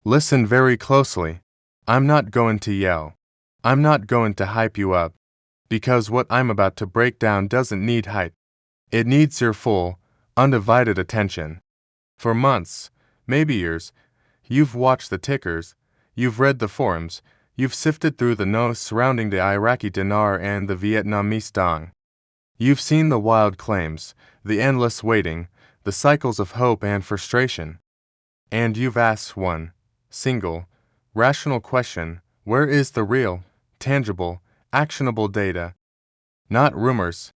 Listen very closely. I'm not going to yell. I'm not going to hype you up. Because what I'm about to break down doesn't need hype. It needs your full, undivided attention. For months, maybe years, you've watched the tickers, you've read the forums, you've sifted through the noise surrounding the Iraqi Dinar and the Vietnamese Dong. You've seen the wild claims, the endless waiting, the cycles of hope and frustration. And you've asked one single, rational question: where is the real, tangible, actionable data? Not rumors,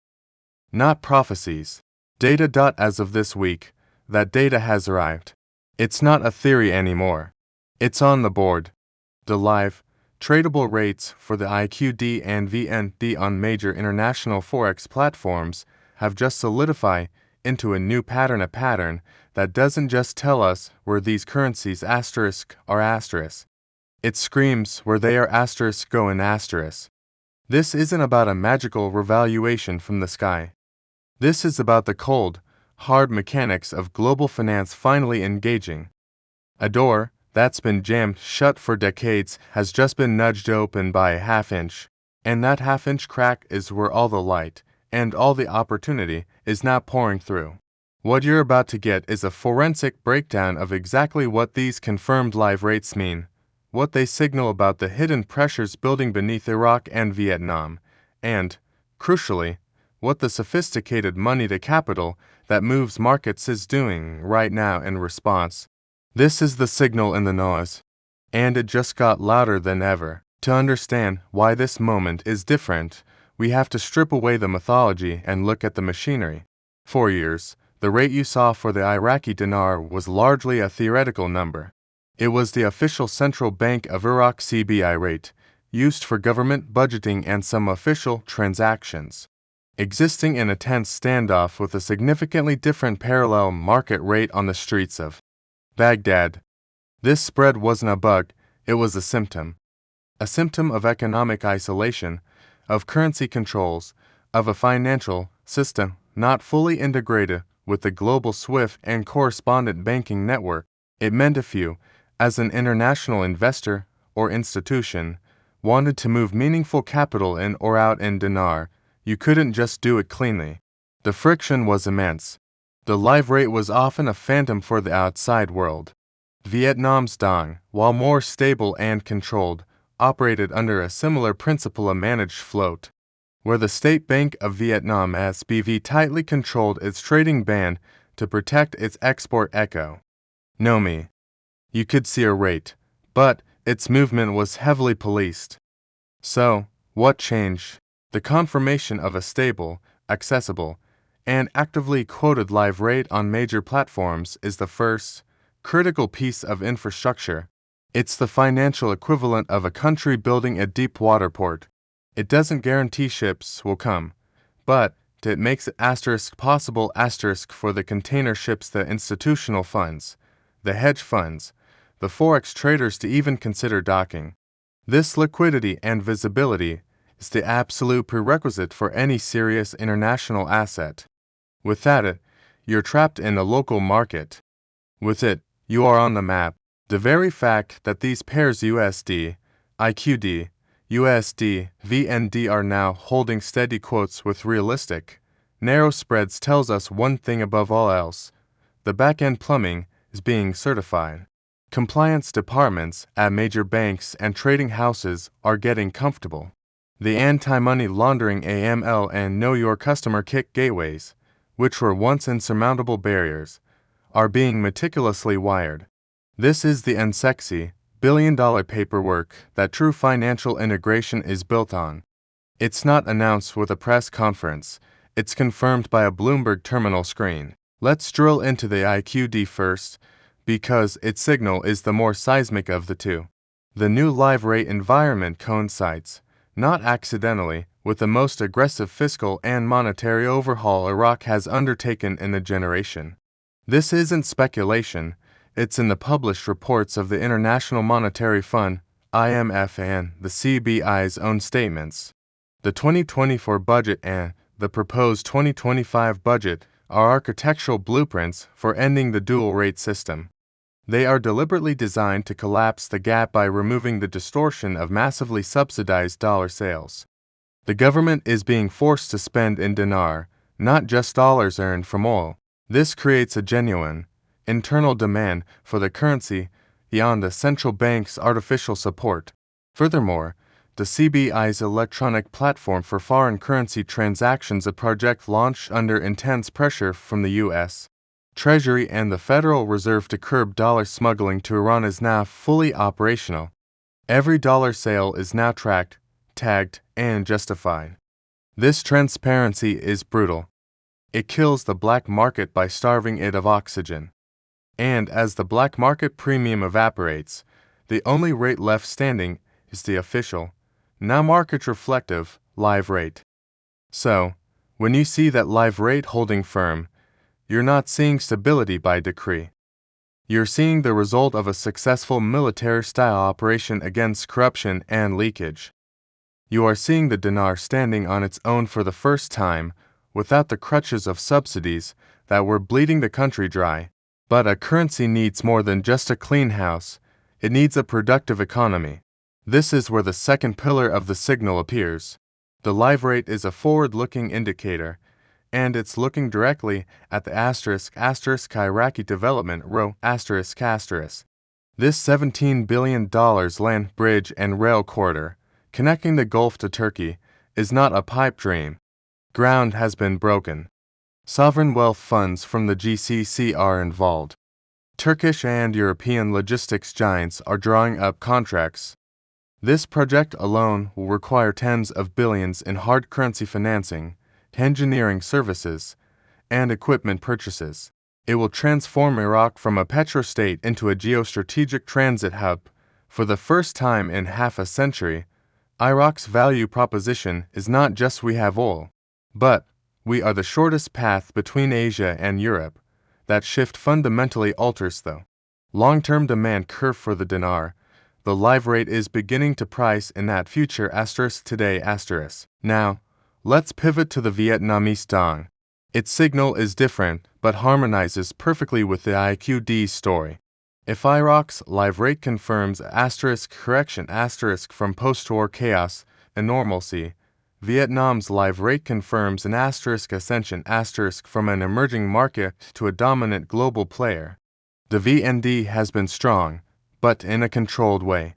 not prophecies. Data. As of this week, that data has arrived. It's not a theory anymore. It's on the board. The live, tradable rates for the IQD and VND on major international forex platforms have just solidified into a new pattern, a pattern that doesn't just tell us where these currencies are asterisk. It screams where they are asterisk go in asterisk. This isn't about a magical revaluation from the sky. This is about the cold, hard mechanics of global finance finally engaging. A door that's been jammed shut for decades has just been nudged open by a half-inch, and that half-inch crack is where all the light and all the opportunity is now pouring through. What you're about to get is a forensic breakdown of exactly what these confirmed live rates mean, what they signal about the hidden pressures building beneath Iraq and Vietnam, and, crucially, what the sophisticated money to capital that moves markets is doing right now in response. This is the signal in the noise, and it just got louder than ever. To understand why this moment is different, we have to strip away the mythology and look at the machinery. For years, the rate you saw for the Iraqi dinar was largely a theoretical number. It was the official Central Bank of Iraq CBI rate, used for government budgeting and some official transactions. Existing in a tense standoff with a significantly different parallel market rate on the streets of Baghdad. This spread wasn't a bug, it was a symptom. A symptom of economic isolation, of currency controls, of a financial system not fully integrated with the global SWIFT and correspondent banking network. It meant if you, as an international investor or institution, wanted to move meaningful capital in or out in dinar, you couldn't just do it cleanly. The friction was immense. The live rate was often a phantom for the outside world. Vietnam's Dong, while more stable and controlled, operated under a similar principle, a managed float, where the State Bank of Vietnam SBV tightly controlled its trading band to protect its export echo. NOMI. You could see a rate, but its movement was heavily policed. So, what changed? The confirmation of a stable, accessible, and actively quoted live rate on major platforms is the first, critical piece of infrastructure. It's the financial equivalent of a country building a deep water port. It doesn't guarantee ships will come, but it makes it possible for the container ships, the institutional funds, the hedge funds, the forex traders to even consider docking. This liquidity and visibility is the absolute prerequisite for any serious international asset. Without it, you're trapped in a local market. With it, you are on the map. The very fact that these pairs USD, IQD, USD, VND are now holding steady quotes with realistic, narrow spreads tells us one thing above all else: the back-end plumbing is being certified. Compliance departments at major banks and trading houses are getting comfortable. The anti-money laundering AML and Know Your Customer kick gateways, which were once insurmountable barriers, are being meticulously wired. This is the unsexy, billion-dollar paperwork that true financial integration is built on. It's not announced with a press conference, it's confirmed by a Bloomberg terminal screen. Let's drill into the IQD first, because its signal is the more seismic of the two. The new live rate environment coincides, not accidentally, with the most aggressive fiscal and monetary overhaul Iraq has undertaken in a generation. This isn't speculation, it's in the published reports of the International Monetary Fund, IMF, and the CBI's own statements. The 2024 budget and the proposed 2025 budget are architectural blueprints for ending the dual rate system. They are deliberately designed to collapse the gap by removing the distortion of massively subsidized dollar sales. The government is being forced to spend in dinar, not just dollars earned from oil. This creates a genuine, internal demand for the currency beyond the central bank's artificial support. Furthermore, the CBI's electronic platform for foreign currency transactions, a project launched under intense pressure from the U.S. Treasury and the Federal Reserve to curb dollar smuggling to Iran, is now fully operational. Every dollar sale is now tracked, tagged, and justified. This transparency is brutal. It kills the black market by starving it of oxygen. And as the black market premium evaporates, the only rate left standing is the official, now market-reflective, live rate. So, when you see that live rate holding firm, you're not seeing stability by decree. You're seeing the result of a successful military-style operation against corruption and leakage. You are seeing the dinar standing on its own for the first time, without the crutches of subsidies that were bleeding the country dry. But a currency needs more than just a clean house, it needs a productive economy. This is where the second pillar of the signal appears. The live rate is a forward-looking indicator, and it's looking directly at the Iraqi development row This $17 billion land, bridge, and rail corridor, connecting the Gulf to Turkey, is not a pipe dream. Ground has been broken. Sovereign wealth funds from the GCC are involved. Turkish and European logistics giants are drawing up contracts. This project alone will require tens of billions in hard currency financing, engineering services, and equipment purchases. It will transform Iraq from a petrostate into a geostrategic transit hub. For the first time in half a century, Iraq's value proposition is not just we have oil, but we are the shortest path between Asia and Europe. That shift fundamentally alters the long-term demand curve for the dinar. The live rate is beginning to price in that future today. Now, let's pivot to the Vietnamese Dong. Its signal is different, but harmonizes perfectly with the IQD story. If Iraq's live rate confirms correction from post-war chaos and normalcy, Vietnam's live rate confirms an ascension from an emerging market to a dominant global player. The VND has been strong, but in a controlled way.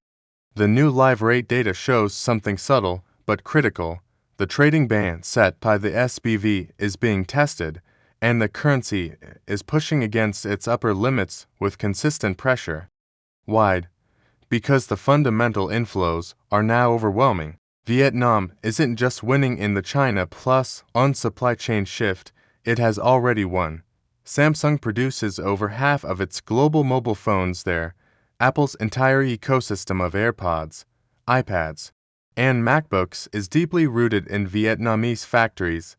The new live rate data shows something subtle but critical. The trading band set by the SBV is being tested, and the currency is pushing against its upper limits with consistent pressure. Why? Because the fundamental inflows are now overwhelming. Vietnam isn't just winning in the China Plus on supply chain shift, it has already won. Samsung produces over half of its global mobile phones there. Apple's entire ecosystem of AirPods, iPads, and MacBooks is deeply rooted in Vietnamese factories.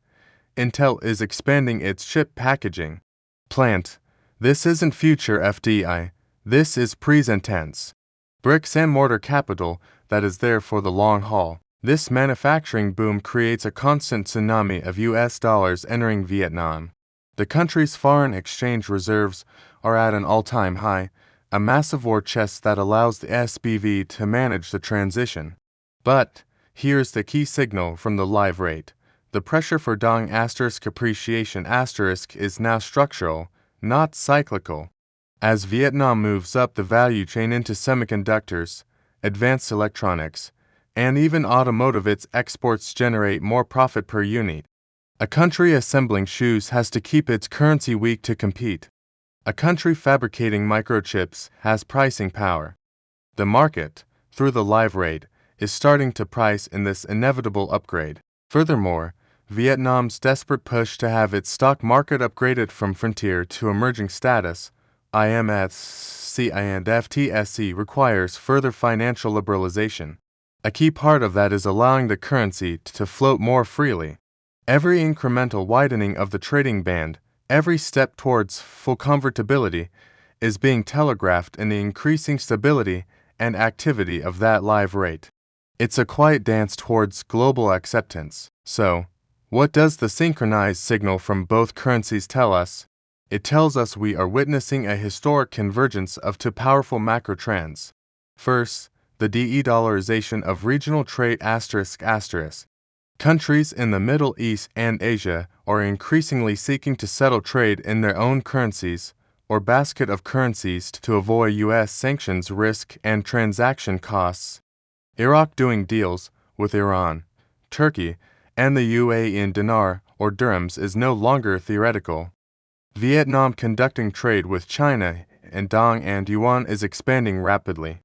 Intel is expanding its chip packaging plant. This isn't future FDI, this is present tense. Bricks and mortar capital that is there for the long haul. This manufacturing boom creates a constant tsunami of US dollars entering Vietnam. The country's foreign exchange reserves are at an all-time high, a massive war chest that allows the SBV to manage the transition. But here's the key signal from the live rate. The pressure for Dong appreciation is now structural, not cyclical. As Vietnam moves up the value chain into semiconductors, advanced electronics, and even automotive, its exports generate more profit per unit. A country assembling shoes has to keep its currency weak to compete. A country fabricating microchips has pricing power. The market, through the live rate, is starting to price in this inevitable upgrade. Furthermore, Vietnam's desperate push to have its stock market upgraded from frontier to emerging status, IMFC and FTSE, requires further financial liberalization. A key part of that is allowing the currency to float more freely. Every incremental widening of the trading band, every step towards full convertibility, is being telegraphed in the increasing stability and activity of that live rate. It's a quiet dance towards global acceptance. So, what does the synchronized signal from both currencies tell us? It tells us we are witnessing a historic convergence of two powerful macro trends. First, the de-dollarization of regional trade ***. Countries in the Middle East and Asia are increasingly seeking to settle trade in their own currencies or basket of currencies to avoid U.S. sanctions risk and transaction costs. Iraq doing deals with Iran, Turkey, and the UAE in dinar or dirhams is no longer theoretical. Vietnam conducting trade with China in dong and yuan is expanding rapidly.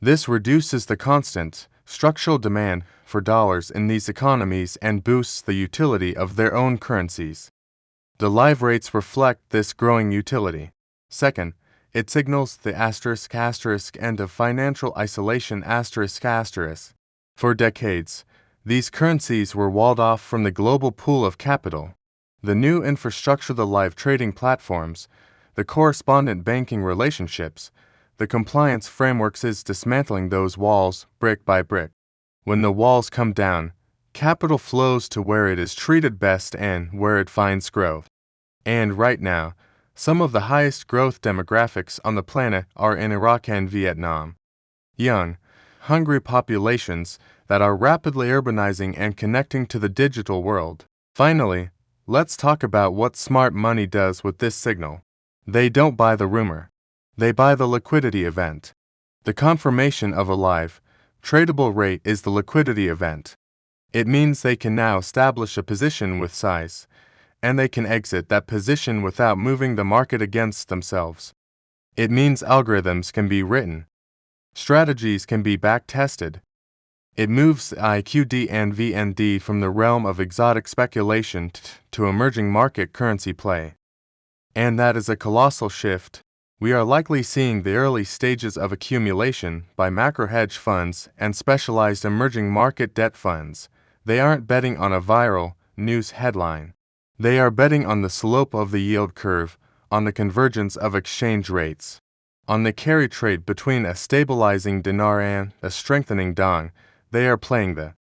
This reduces the constant, structural demand for dollars in these economies and boosts the utility of their own currencies. The live rates reflect this growing utility. Second, it signals the *** end of financial isolation ***. For decades, these currencies were walled off from the global pool of capital. The new infrastructure, the live trading platforms, the correspondent banking relationships, the compliance frameworks is dismantling those walls brick by brick. When the walls come down, capital flows to where it is treated best and where it finds growth. And right now, some of the highest growth demographics on the planet are in Iraq and Vietnam. Young, hungry populations that are rapidly urbanizing and connecting to the digital world. Finally, let's talk about what smart money does with this signal. They don't buy the rumor. They buy the liquidity event. The confirmation of a live, tradable rate is the liquidity event. It means they can now establish a position with size, and they can exit that position without moving the market against themselves. It means algorithms can be written. Strategies can be back-tested. It moves the IQD and VND from the realm of exotic speculation to emerging market currency play. And that is a colossal shift. We are likely seeing the early stages of accumulation by macro hedge funds and specialized emerging market debt funds. They aren't betting on a viral news headline. They are betting on the slope of the yield curve, on the convergence of exchange rates, on the carry trade between a stabilizing dinar and a strengthening dong. They are playing the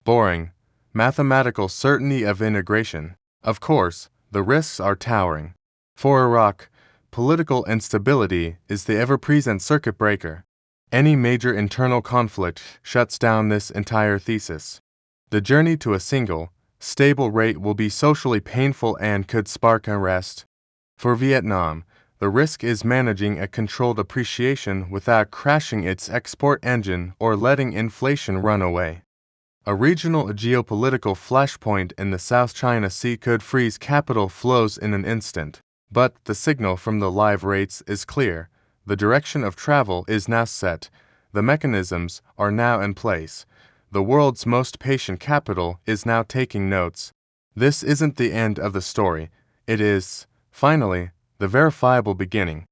boring, mathematical certainty of integration. Of course, the risks are towering. For Iraq, political instability is the ever-present circuit breaker. Any major internal conflict shuts down this entire thesis. The journey to a single, stable rate will be socially painful and could spark unrest. For Vietnam, the risk is managing a controlled appreciation without crashing its export engine or letting inflation run away. A regional geopolitical flashpoint in the South China Sea could freeze capital flows in an instant. But the signal from the live rates is clear. The direction of travel is now set. The mechanisms are now in place. The world's most patient capital is now taking notes. This isn't the end of the story. It is, finally, the verifiable beginning.